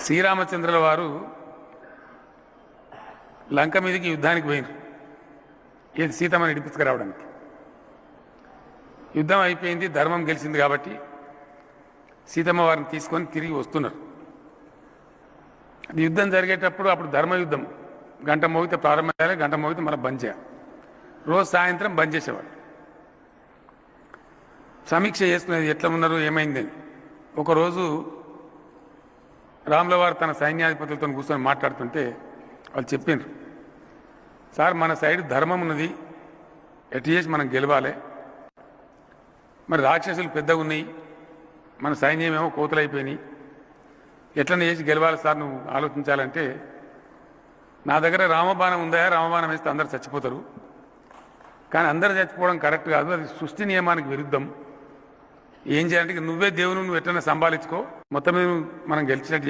శ్రీరామచంద్రుల వారు లంక మీదకి యుద్ధానికి పోయినారు. ఏది సీతమ్మని ఇడిపించుకురావడానికి. యుద్ధం అయిపోయింది, ధర్మం గెలిచింది కాబట్టి సీతమ్మ వారిని తీసుకొని తిరిగి వస్తున్నారు. యుద్ధం జరిగేటప్పుడు అప్పుడు ధర్మయుద్ధం గంట మోగితే ప్రారంభం చేయాలి, గంట మోగితే మళ్ళీ బంద్ చేయాలి. రోజు సాయంత్రం బంద్ చేసేవాడు. సమీక్ష చేసుకునేది ఎట్లా ఉన్నారు ఏమైందని. ఒకరోజు రాముల వారు తన సైన్యాధిపతులతో కూర్చొని మాట్లాడుతుంటే వాళ్ళు చెప్పారు, సార్ మన సైడ్ ధర్మం ఉన్నది, ఎటు చేసి మనం గెలవాలి, మరి రాక్షసులు పెద్దగా ఉన్నాయి, మన సైన్యం ఏమో కోతులైపోయినాయి, ఎట్లనే చేసి గెలవాలి సార్ నువ్వు ఆలోచించాలంటే, నా దగ్గర రామబాణం ఉందా, రామబాణం వేస్తే అందరు చచ్చిపోతారు, కానీ అందరు చచ్చిపోవడం కరెక్ట్ కాదు, అది సృష్టి నియమానికి విరుద్ధం. ఏం చేయాలంటే నువ్వే దేవుని నువ్వు ఎట్లన్నా సంభాలించుకో, మొత్తం మీద మనం గెలిచినట్టు